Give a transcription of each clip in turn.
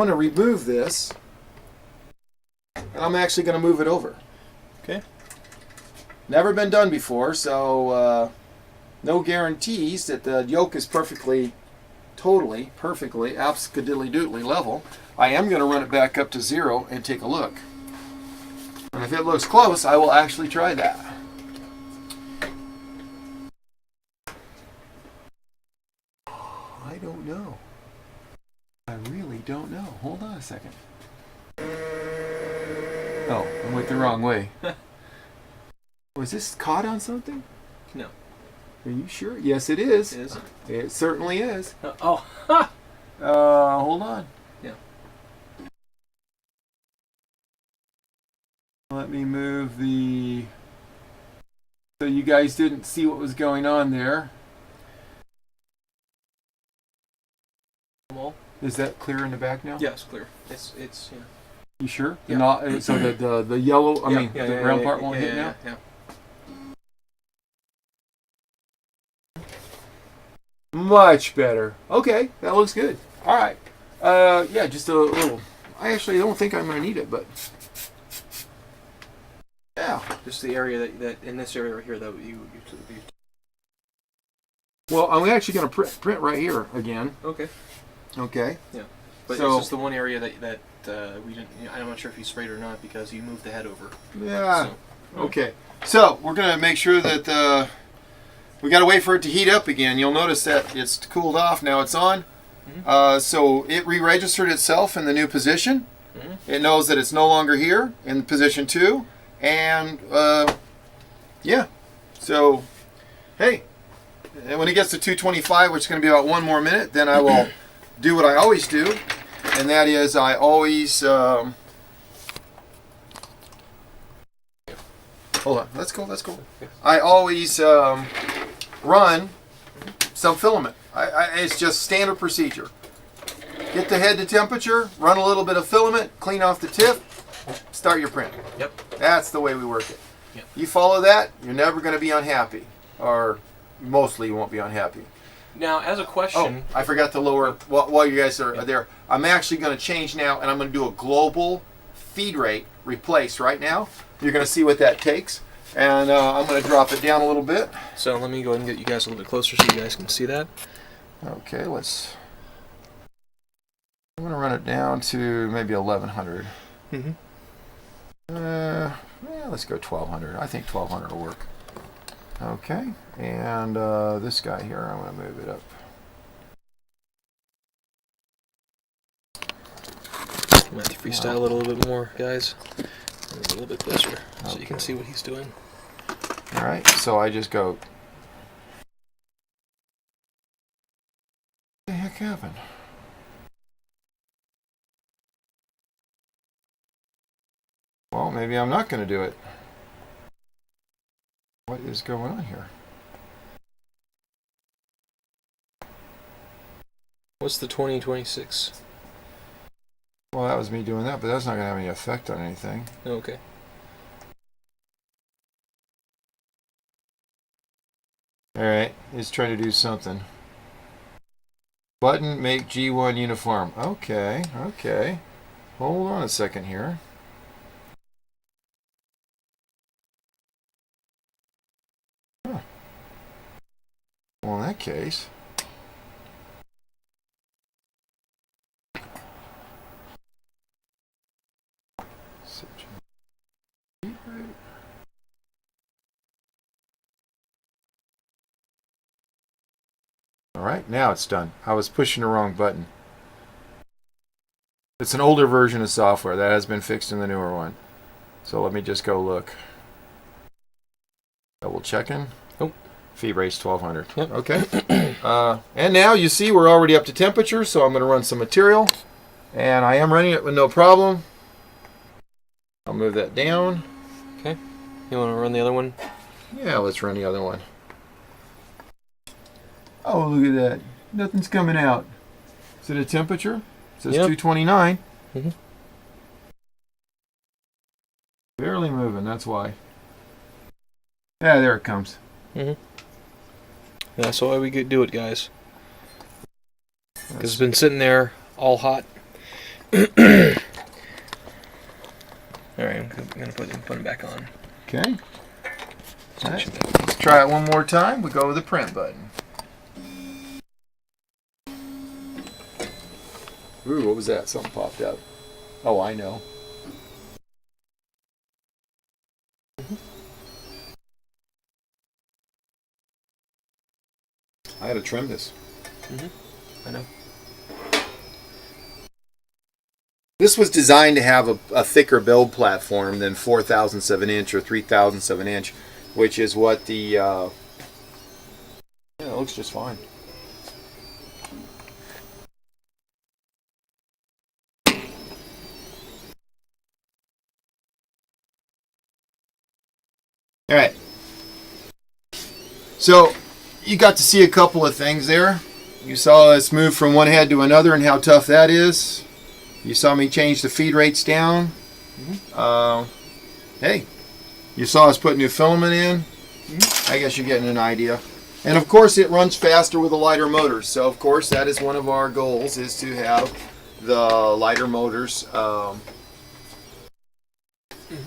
going to remove this, and I'm actually going to move it over. Okay. Never been done before, so no guarantees that the yoke is perfectly, abscadiddly-doodly level. I am going to run it back up to 0 and take a look. And if it looks close, I will actually try that. I don't know. I really don't know. Hold on a second. Oh, I went the wrong way. Was this caught on something? No. Are you sure? Yes, it is. Is it? It certainly is. Oh. Ha! Hold on. Yeah. Let me move the... So you guys didn't see what was going on there. Is that clear in the back now? Yeah, it's clear. It's yeah. You sure? Yeah. So the yellow, the brown part won't hit now? Yeah. Much better. Okay, that looks good. All right. Yeah, just a little. I actually don't think I'm going to need it, but yeah. Just the area that in this area right here that you. Well, I'm actually going to print right here again. Okay. Okay. Yeah. But so, it's just the one area that we didn't. I'm not sure if you sprayed or not because you moved the head over. Yeah. So, okay. So we're going to make sure that we got to wait for it to heat up again. You'll notice that it's cooled off. Now it's on. Mm-hmm. So it re-registered itself in the new position. Mm-hmm. It knows that it's no longer here in position 2. And yeah. So hey, when it gets to 225, which is going to be about 1 more minute, then I will do what I always do. And that is I always... hold on. Let's go. I always run some filament. It's just standard procedure. Get the head to temperature, run a little bit of filament, clean off the tip, start your print. Yep. That's the way we work it. Yep. You follow that, you're never going to be unhappy. Or mostly you won't be unhappy. Now, as a question... Oh, I forgot to lower, while you guys are there, I'm actually going to change now, and I'm going to do a global feed rate replace right now. You're going to see what that takes. And I'm going to drop it down a little bit. So let me go ahead and get you guys a little bit closer so you guys can see that. Okay, I'm going to run it down to maybe 1100. Mm-hmm. Yeah, let's go 1200. I think 1200 will work. Okay, and this guy here, I'm going to move it up. I'm going to freestyle it a little bit more, guys. A little bit closer so you can see what he's doing. All right, so I just go. What the heck happened? Well, maybe I'm not going to do it. What is going on here? What's the 2026? Well, that was me doing that, but that's not going to have any effect on anything. Okay. Alright, it's trying to do something. Button, make G1 uniform. Okay. Hold on a second here. Huh. Well, in that case... Alright, now it's done. I was pushing the wrong button. It's an older version of software that has been fixed in the newer one. So let me just go look. Double checking. Oh. Feed rate's 1200. Yep. Okay. And now you see we're already up to temperature, so I'm going to run some material. And I am running it with no problem. I'll move that down. Okay. You want to run the other one? Yeah, let's run the other one. Oh, look at that. Nothing's coming out. Is it a temperature? It says 229. Mm-hmm. Barely moving, that's why. Yeah, there it comes. Mm-hmm. That's why we do it, guys. Because it's been sitting there all hot. All right, I'm gonna put them back on. Okay. All right. Let's try it one more time. We go with the print button. Ooh, what was that? Something popped up. Oh, I know. I had to trim this. I know. This was designed to have a thicker build platform than 4,000ths of an inch or 3,000ths of an inch, which is what the yeah, it looks just fine. All right. So you got to see a couple of things there. You saw us move from one head to another and how tough that is. You saw me change the feed rates down. Hey, you saw us put new filament in. I guess you're getting an idea. And of course it runs faster with a lighter motor. So of course that is one of our goals, is to have the lighter motors. There you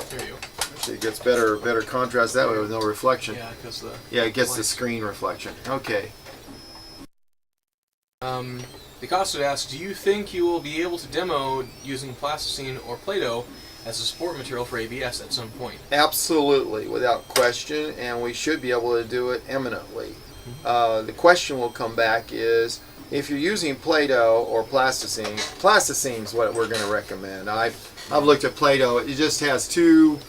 go. Actually it gets better contrast that way with no reflection. Yeah, because it gets the screen reflection. Okay. The Costa asks, do you think you will be able to demo using plasticine or Play-Doh as a support material for ABS at some point? Absolutely, without question, and we should be able to do it eminently. The question will come back is, if you're using Play-Doh or plasticine, plasticine is what we're going to recommend. I've looked at Play-Doh. It just has too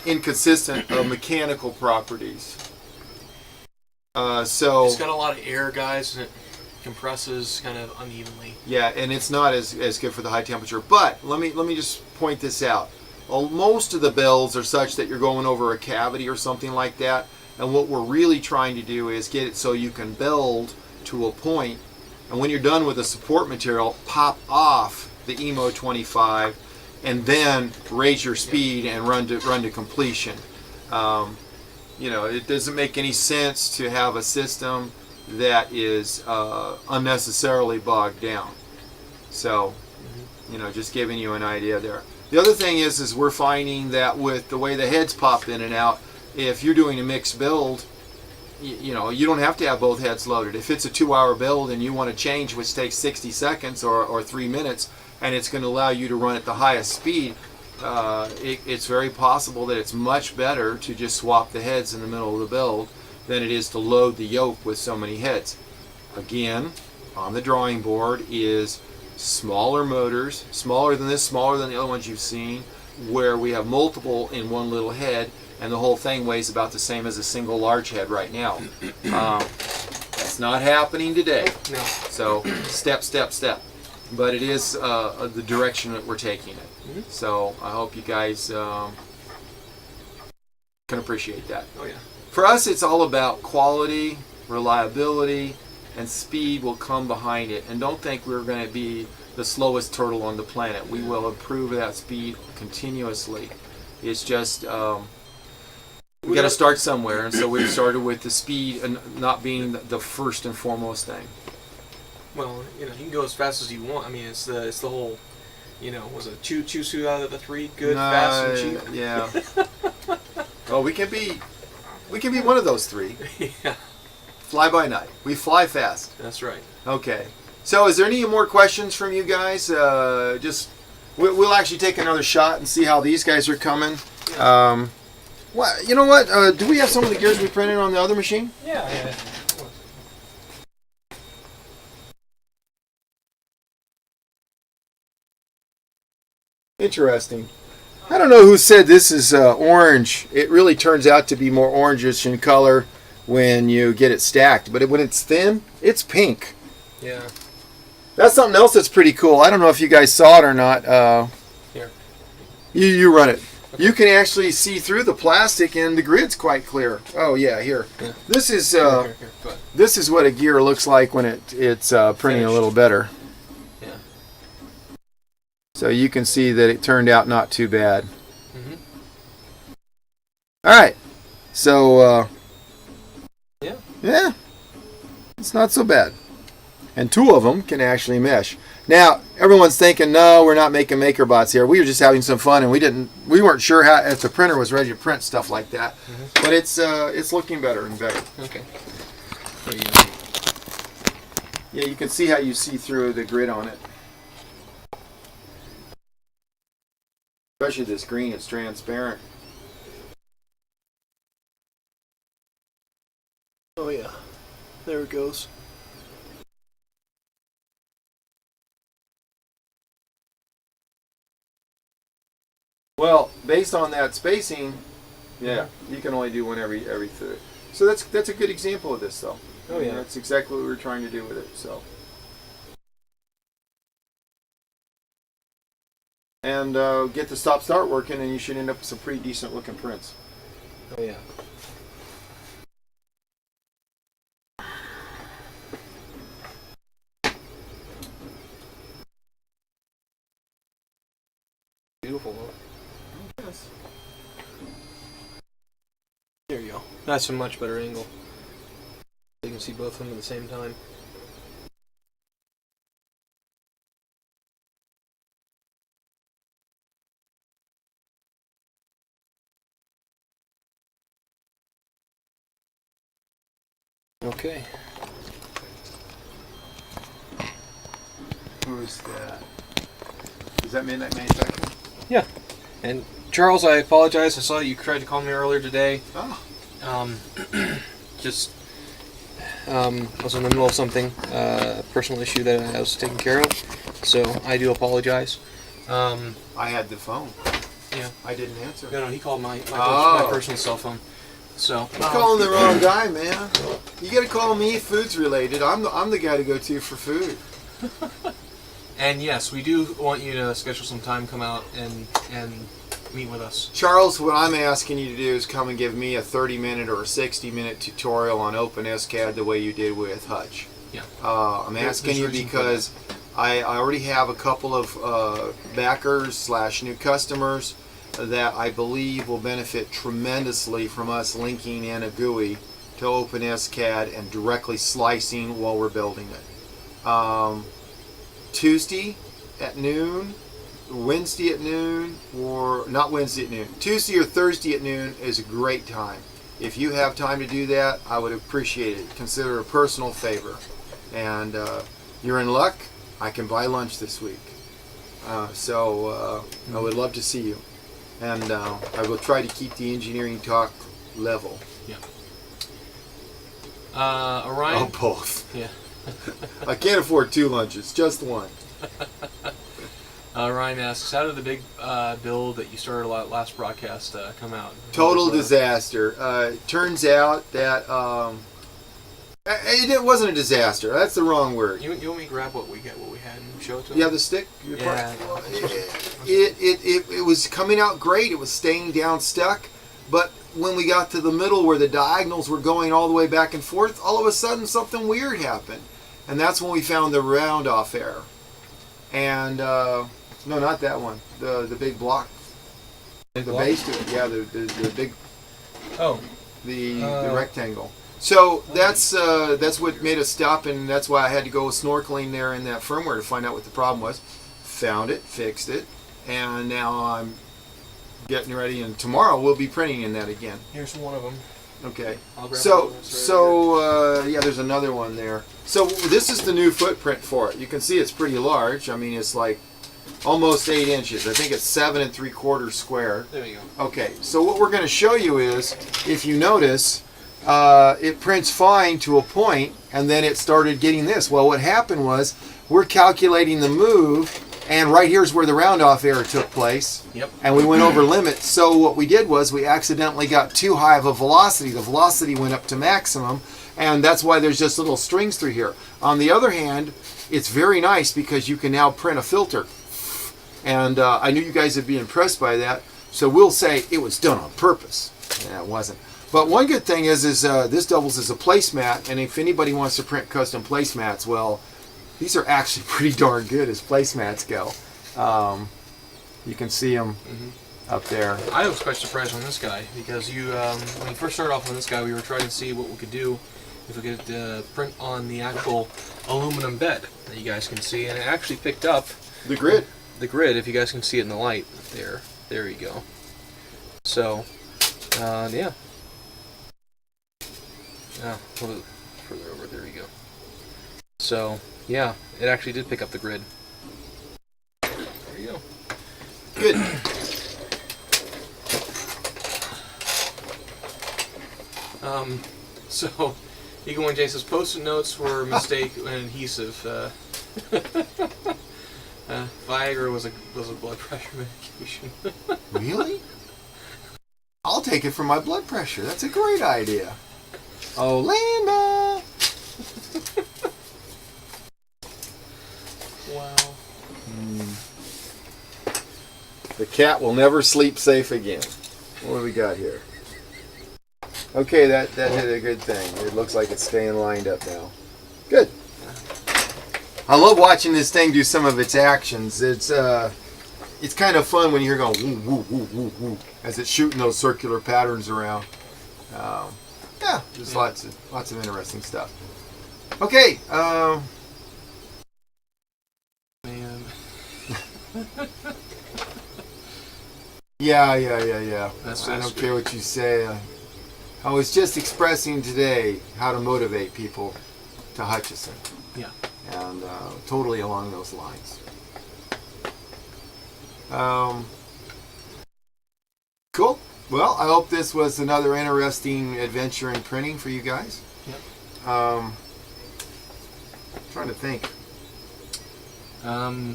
inconsistent mechanical properties. So it's got a lot of air, guys, and it compresses kind of unevenly. Yeah, and it's not as good for the high temperature. But let me just point this out. Well, most of the builds are such that you're going over a cavity or something like that. And what we're really trying to do is get it so you can build to a point, and when you're done with the support material, pop off the EMO 25 and then raise your speed and run to completion. You know, it doesn't make any sense to have a system that is unnecessarily bogged down. So, you know, just giving you an idea there. The other thing is we're finding that with the way the heads pop in and out, if you're doing a mixed build, you know, you don't have to have both heads loaded. If it's a 2-hour build and you want to change, which takes 60 seconds or 3 minutes, and it's going to allow you to run at the highest speed, it's very possible that it's much better to just swap the heads in the middle of the build than it is to load the yoke with so many heads. Again, on the drawing board is smaller motors, smaller than this, smaller than the other ones you've seen, where we have multiple in one little head, and the whole thing weighs about the same as a single large head right now. That's not happening today. No. So step. But it is the direction that we're taking it. So I hope you guys can appreciate that. Oh yeah. For us, it's all about quality, reliability, and speed will come behind it. And don't think we're going to be the slowest turtle on the planet. We will improve that speed continuously. It's just we got to start somewhere, and so we've started with the speed and not being the first and foremost thing. Well, you know, you can go as fast as you want. I mean, it's the whole, you know, was it choo out of the three? Good, fast, and cheap. Yeah. Oh, we can be one of those three. Yeah. Fly by night. We fly fast. That's right. Okay. So, is there any more questions from you guys? We'll actually take another shot and see how these guys are coming. Well, you know what? Do we have some of the gears we printed on the other machine? Yeah. Interesting. I don't know who said this is orange. It really turns out to be more orangish in color when you get it stacked. But when it's thin, it's pink. Yeah. That's something else that's pretty cool. I don't know if you guys saw it or not. Here. You run it. Okay. You can actually see through the plastic, and the grid's quite clear. Oh yeah, here. Yeah. This is this is what a gear looks like when it's printing finished. A little better. Yeah. So you can see that it turned out not too bad. All right. So yeah, it's not so bad. And two of them can actually mesh. Now, everyone's thinking, no, we're not making MakerBots here. We were just having some fun, and we weren't sure how if the printer was ready to print stuff like that. But it's looking better and better. Okay. Yeah, you can see how you see through the grid on it. Especially this green, it's transparent. Oh yeah, there it goes. Well, based on that spacing, yeah, you can only do one every third. So that's a good example of this, though. Oh yeah, that's exactly what we were trying to do with it. So, and get the stop-start working, and you should end up with some pretty decent looking prints. oh yeah. Beautiful. Yes. There you go. That's a much better angle. You can see both of them at the same time. Okay. Who's that? Is that Midnight Manufacturing? Yeah. And Charles, I apologize. I saw you tried to call me earlier today. Oh. Just was in the middle of something, personal issue that I was taking care of. So I do apologize. I had the phone. Yeah. I didn't answer. No, he called my Oh. personal cell phone. So You're calling the wrong guy, man. You got to call me foods related. I'm the guy to go to for food. And yes, we do want you to schedule some time, come out and meet with us. Charles, what I'm asking you to do is come and give me a 30-minute or a 60-minute tutorial on OpenSCAD the way you did with Hutch. Yeah. I'm asking you because I already have a couple of backers / new customers that I believe will benefit tremendously from us linking in a GUI to OpenSCAD and directly slicing while we're building it. Tuesday at noon, Wednesday at noon, or not Wednesday at noon, Tuesday or Thursday at noon is a great time. If you have time to do that, I would appreciate it. Consider it a personal favor. And you're in luck. I can buy lunch this week. So I would love to see you. And I will try to keep the engineering talk level. Yeah. Orion? Oh, both. Yeah. I can't afford 2 lunches, just one. Ryan asks, how did the big build that you started last broadcast come out? Total disaster. Turns out that it wasn't a disaster. That's the wrong word. You want me to grab what we had and show it to him? Yeah, the stick. Yeah. It was coming out great. It was staying down stuck, but when we got to the middle where the diagonals were going all the way back and forth, all of a sudden something weird happened, and that's when we found the round off error. And no, not that one. The big block. The base to it. Yeah, the big. Oh. The rectangle. So that's what made us stop, and that's why I had to go snorkeling there in that firmware to find out what the problem was. Found it, fixed it, and now I'm getting ready. And tomorrow we'll be printing in that again. Here's one of them. Okay. I'll grab Yeah, there's another one there. So this is the new footprint for it. You can see it's pretty large. I mean, it's like almost 8 inches. I think it's 7 3/4 square. There you go. Okay. So what we're going to show you is, if you notice, it prints fine to a point, and then it started getting this. Well, what happened was we're calculating the move, and right here's where the round-off error took place. Yep. And we went over limit. So what we did was we accidentally got too high of a velocity. The velocity went up to maximum, and that's why there's just little strings through here. On the other hand, it's very nice because you can now print a filter. And I knew you guys would be impressed by that. So we'll say it was done on purpose. Yeah, it wasn't. But one good thing is this doubles as a placemat, and if anybody wants to print custom placemats, well, these are actually pretty darn good as placemats go. You can see them up there. I was quite surprised on this guy because when you first started off on this guy, we were trying to see what we could do if we get the print on the actual aluminum bed that you guys can see, and it actually picked up The grid. the grid. If you guys can see it in the light, there you go. So, yeah. A little bit further over. There you go. So, yeah, it actually did pick up the grid. There you go. Good. So, Eagle One J says post-it notes were a mistake and adhesive. Viagra was a blood pressure medication. Really? I'll take it for my blood pressure. That's a great idea. Oh, Linda! Wow. The cat will never sleep safe again. What do we got here? Okay, that did a good thing. It looks like it's staying lined up now. Good. I love watching this thing do some of its actions. It's kind of fun when you hear going woo woo woo woo woo as it's shooting those circular patterns around. Yeah, there's lots of interesting stuff. Okay. Man. Yeah. That's I don't true. care what you say. I was just expressing today how to motivate people to Hutchison. Yeah. And totally along those lines. Cool. Well, I hope this was another interesting adventure in printing for you guys. Yep. Trying to think. I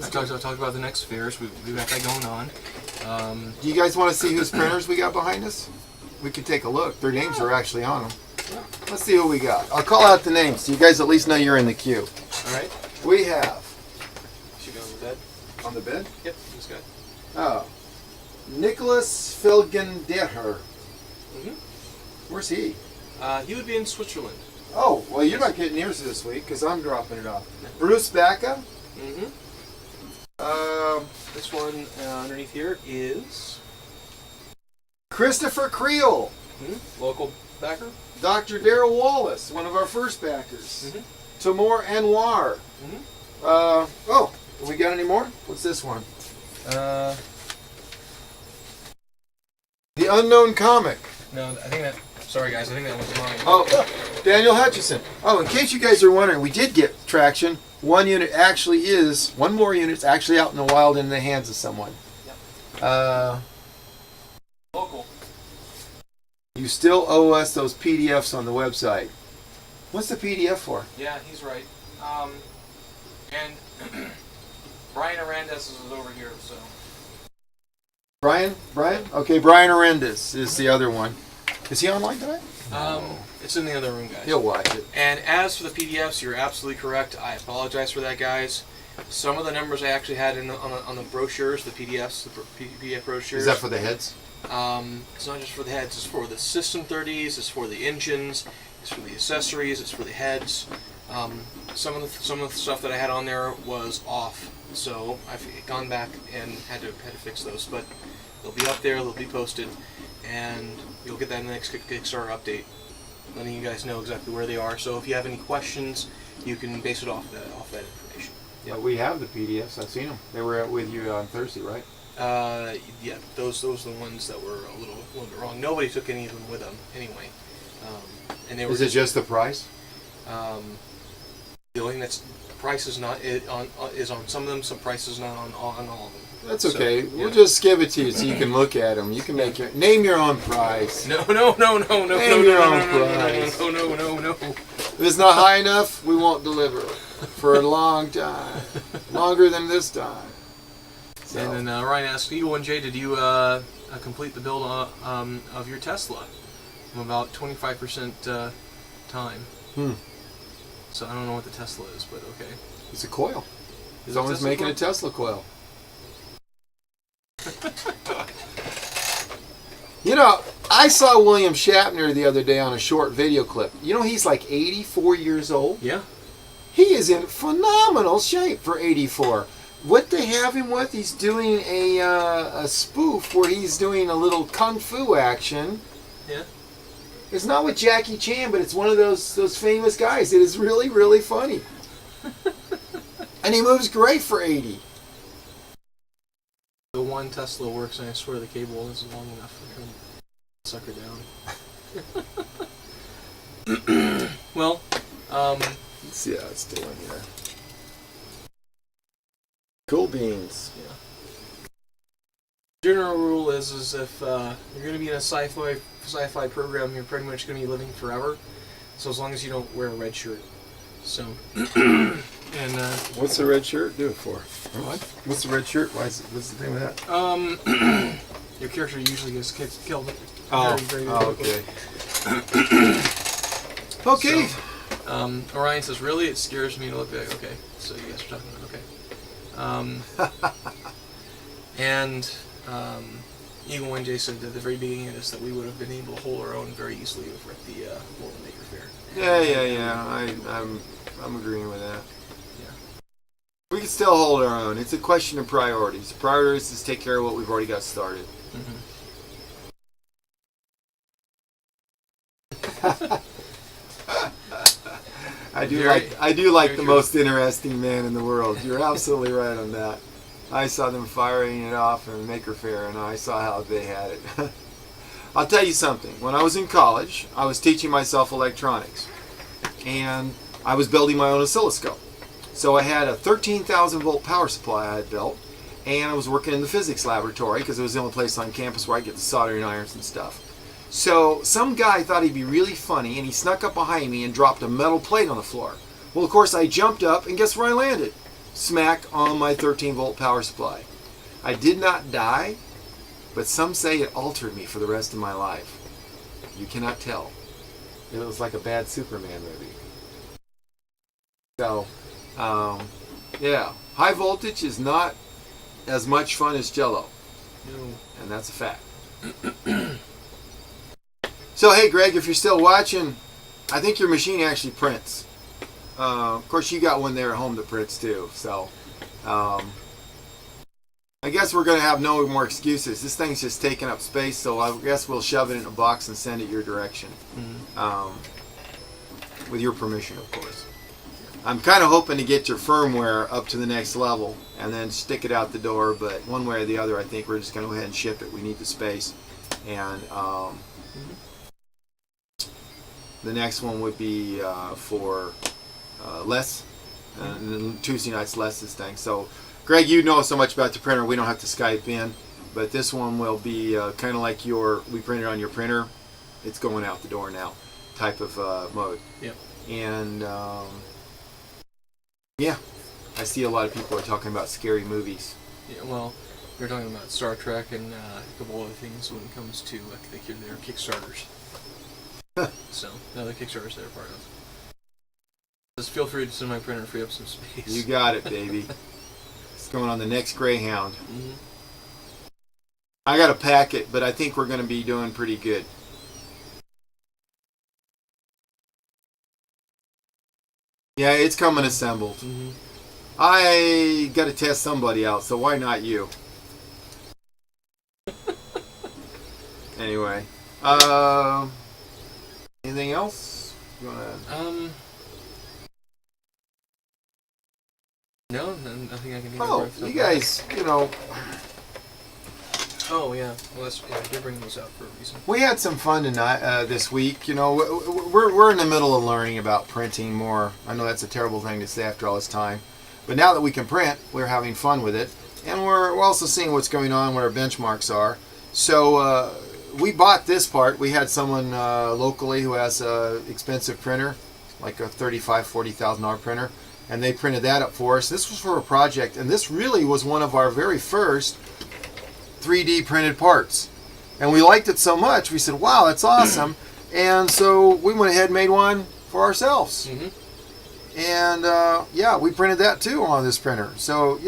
talked about the next fairs. We've got that going on. Do you guys want to see whose printers we got behind us? We can take a look. Their names are actually on them. Let's see who we got. I'll call out the names so you guys at least know you're in the queue. All right. We have Should go on the bed. on the bed. Yep. This guy. Oh, Nicholas Filgendeher. Mhm. Where's he? He would be in Switzerland. Oh, well, you're not getting yours this week because I'm dropping it off. Bruce Bacca. Mm-hmm. This one underneath here is Christopher Creel. local backer. Dr. Darrell Wallace, one of our first backers. Mhm. Timur Anwar. Oh, we got any more? What's this one? The Unknown Comic. No, I think that. Sorry, guys. I think that was mine. Oh, Daniel Hutchison. Oh, in case you guys are wondering, we did get traction. One more unit is actually out in the wild in the hands of someone. Yep. Local. You still owe us those PDFs on the website. What's the PDF for? Yeah, he's right. And Brian Arandes is over here, so. Brian? Okay, Brian Arendis is the other one. Is he online tonight? It's in the other room, guys. He'll watch it. And as for the PDFs, you're absolutely correct. I apologize for that, guys. Some of the numbers I actually had on the brochures, the PDFs, the PDF brochures. Is that for the heads? It's not just for the heads. It's for the System 30s. It's for the engines. It's for the accessories. It's for the heads. Some of the stuff that I had on there was off, so I've gone back and had to fix those. But they'll be up there. They'll be posted, and you'll get that in the next Kickstarter update, letting you guys know exactly where they are. So if you have any questions, you can base it off that information. Yeah, we have the PDFs. I've seen them. They were with you on Thursday, right? Yeah, those are the ones that were a little bit wrong. Nobody took any of them with them anyway. And they were Is it just the price? the only thing that's price is not is on some of them. Some price is not on all of them. That's So, okay. yeah. We'll just give it to you so you can look at them. You can name your own price. No. Name your own price. No. If it's not high enough, we won't deliver it for a long time, longer than this time. So. And then Ryan asked, Eagle1J, did you complete the build of your Tesla? I'm about 25% time. So I don't know what the Tesla is, but okay. It's a coil. Is it Someone's Tesla making coil? a Tesla coil. You know, I saw William Shatner the other day on a short video clip. You know, he's like 84 years old. Yeah. He is in phenomenal shape for 84. What they have him with, he's doing a spoof where he's doing a little kung fu action. Yeah. It's not with Jackie Chan, but it's one of those famous guys. It is really, really funny. And he moves great for 80. The one Tesla works, and I swear the cable is long enough for him to suck her down. Well, let's see how it's doing here. Cool beans. Yeah. General rule is if you're going to be in a sci-fi program, you're pretty much going to be living forever. So as long as you don't wear a red shirt. So, and what's the red shirt do it for? What? What's the red shirt? What's the thing with that? Your character usually gets killed. Very okay. Okay. So, Orion says, "Really, it scares me to look like." Okay, so you guys are talking about and Eagle 1J said at the very beginning of this that we would have been able to hold our own very easily over at the World Maker Fair. Yeah. I'm agreeing with that. Yeah. We can still hold our own. It's a question of priorities. The priorities is take care of what we've already got started. I do like the most interesting man in the world. You're absolutely right on that. I saw them firing it off in Maker Fair, and I saw how they had it. I'll tell you something. When I was in college, I was teaching myself electronics, and I was building my own oscilloscope. So I had a 13,000 volt power supply I had built, and I was working in the physics laboratory because it was the only place on campus where I get the soldering irons and stuff. So some guy thought he'd be really funny, and he snuck up behind me and dropped a metal plate on the floor. Well, of course, I jumped up, and guess where I landed? Smack on my 13 volt power supply. I did not die, but some say it altered me for the rest of my life. You cannot tell. It was like a bad Superman movie. So, yeah, high voltage is not as much fun as Jello. No. And that's a fact. So, hey, Greg, if you're still watching, I think your machine actually prints. Of course, you got one there at home that prints too. So, I guess we're going to have no more excuses. This thing's just taking up space, so I guess we'll shove it in a box and send it your direction. With your permission, of course. I'm kind of hoping to get your firmware up to the next level and then stick it out the door, but one way or the other, I think we're just going to go ahead and ship it. We need the space. And the next one would be for Les. And then Tuesday nights, Les's thing. So, Greg, you know so much about the printer, we don't have to Skype in. But this one will be kind of like we printed on your printer. It's going out the door now type of mode. Yep. And, yeah, I see a lot of people are talking about scary movies. Yeah, well, they're talking about Star Trek and a couple other things when it comes to, I think they're Kickstarters. So, the other Kickstarters they're part of. Just feel free to send my printer free up some space. You got it, baby. It's going on the next Greyhound. I got to pack it, but I think we're going to be doing pretty good. Yeah, it's coming assembled. I got to test somebody out, so why not you? Anyway, anything else? You wanna? No, nothing I can think Oh, of. you guys, Oh yeah, well you're bringing those out for a reason. we had some fun tonight, this week. We're in the middle of learning about printing more. I know that's a terrible thing to say after all this time, but now that we can print, we're having fun with it, and we're also seeing what's going on, what our benchmarks are. So we bought this part. We had someone locally who has an expensive printer, like a $35,000-$40,000 printer, and they printed that up for us. This was for a project, and this really was one of our very first 3D printed parts. And we liked it so much, we said, wow, that's awesome. And so we went ahead and made one for ourselves. And yeah, we printed that too on this printer. So,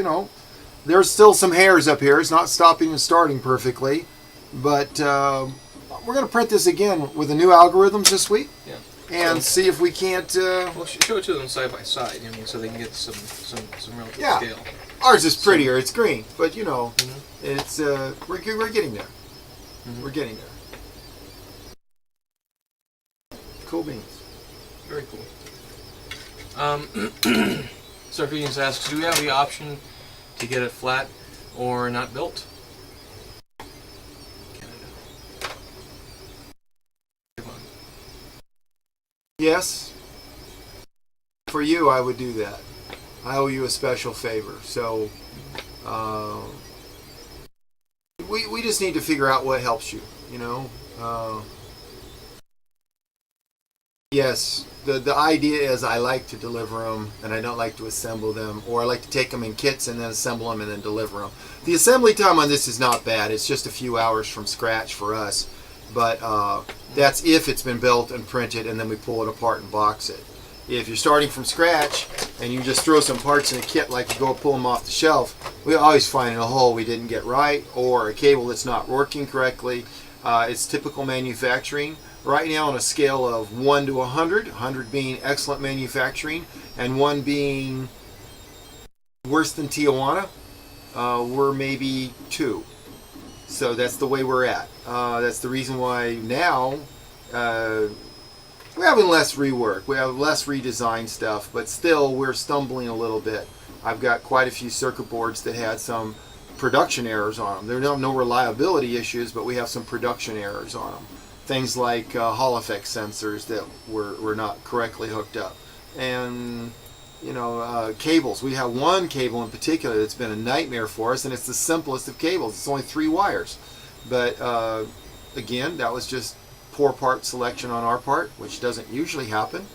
there's still some hairs up here. It's not stopping and starting perfectly. But we're going to print this again with the new algorithms this week. Yeah. And see if we can't... well, show it to them side by side, so they can get some relative scale. Ours is prettier. It's green. But, it's we're getting there. We're getting there. Cool beans. Very cool. Sophie asks, do we have the option to get it flat or not built? Canada. Yes. For you, I would do that. I owe you a special favor. So, we just need to figure out what helps you, you know. Yes, the idea is I like to deliver them and I don't like to assemble them, or I like to take them in kits and then assemble them and then deliver them. The assembly time on this is not bad. It's just a few hours from scratch for us, but that's if it's been built and printed and then we pull it apart and box it. If you're starting from scratch and you just throw some parts in a kit, like you go pull them off the shelf, we always find a hole we didn't get right or a cable that's not working correctly. It's typical manufacturing. Right now on a scale of 1 to 100, 100 being excellent manufacturing and 1 being worse than Tijuana, we're maybe 2. So that's the way we're at. That's the reason why now we're having less rework. We have less redesign stuff, but still we're stumbling a little bit. I've got quite a few circuit boards that had some production errors on them. There are no reliability issues, but we have some production errors on them. Things like Hall effect sensors that were not correctly hooked up. And, you know, cables. We have one cable in particular that's been a nightmare for us, and it's the simplest of cables. It's only 3 wires. But, again, that was just poor part selection on our part, which doesn't usually happen.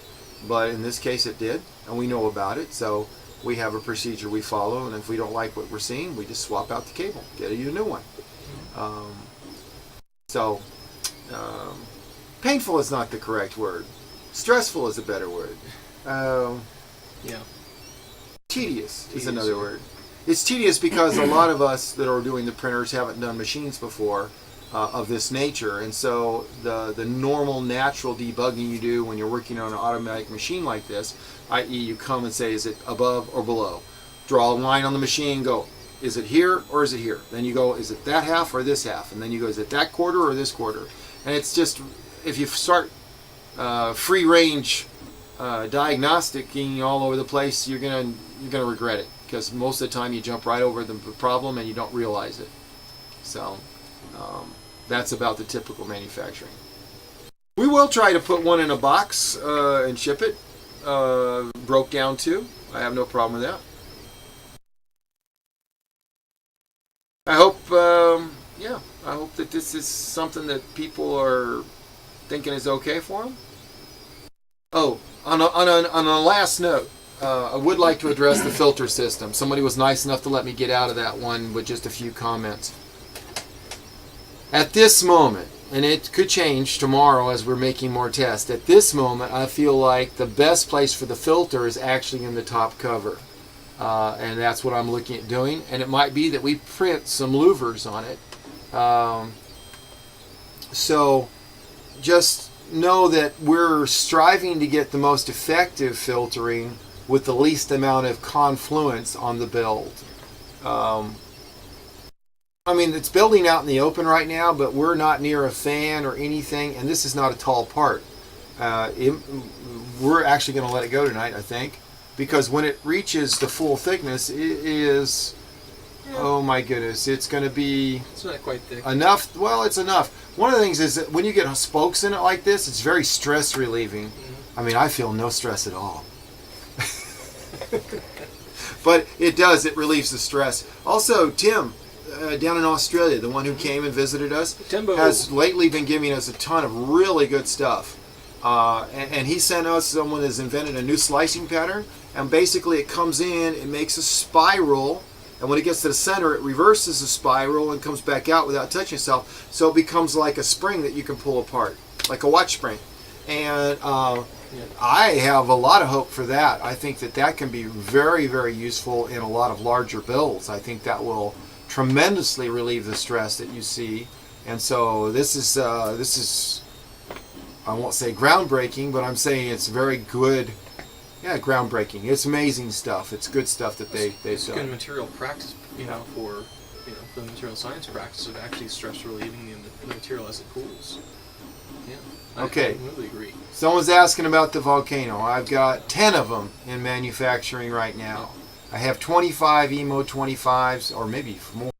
But in this case it did, and we know about it. So we have a procedure we follow, and if we don't like what we're seeing, we just swap out the cable, get you a new one. Painful is not the correct word. Stressful is a better word. Yeah. Tedious is another word. It's tedious because a lot of us that are doing the printers haven't done machines before of this nature, and so the normal, natural debugging you do when you're working on an automatic machine like this, i.e. you come and say, is it above or below? Draw a line on the machine, go, is it here or is it here? Then you go, is it that half or this half? And then you go, is it that quarter or this quarter? And it's just, if you start free range diagnosticing all over the place, you're gonna regret it, because most of the time you jump right over the problem and you don't realize it. So that's about the typical manufacturing. We will try to put one in a box and ship it, broke down too. I have no problem with that. I hope, I hope that this is something that people are thinking is okay for them. Oh, on a last note, I would like to address the filter system. Somebody was nice enough to let me get out of that one with just a few comments. At this moment, and it could change tomorrow as we're making more tests, at this moment I feel like the best place for the filter is actually in the top cover. And that's what I'm looking at doing. And it might be that we print some louvers on it. So just know that we're striving to get the most effective filtering with the least amount of confluence on the build. I mean, it's building out in the open right now, but we're not near a fan or anything, and this is not a tall part. We're actually going to let it go tonight, I think, because when it reaches the full thickness, it is, oh my goodness, it's going to be... It's not quite thick. Enough. Well, it's enough. One of the things is that when you get spokes in it like this, it's very stress relieving. Mm-hmm. I mean, I feel no stress at all. But it does. It relieves the stress. Also, Tim, down in Australia, the one who came and visited us, Timbo has lately been giving us a ton of really good stuff. And he sent us someone that's invented a new slicing pattern, and basically it comes in, it makes a spiral, and when it gets to the center, it reverses the spiral and comes back out without touching itself, so it becomes like a spring that you can pull apart, like a watch spring. And I have a lot of hope for that. I think that that can be very, very useful in a lot of larger builds. I think that will tremendously relieve the stress that you see. And so this is I won't say groundbreaking, but I'm saying it's very good. Yeah, groundbreaking. It's amazing stuff. It's good stuff that they've done. It's good material practice, for the material science practice of actually stress relieving the material as it cools. Yeah. Okay. I completely agree. Someone's asking about the volcano. I've got 10 of them in manufacturing right now. I have 25 Emo 25s, or maybe more.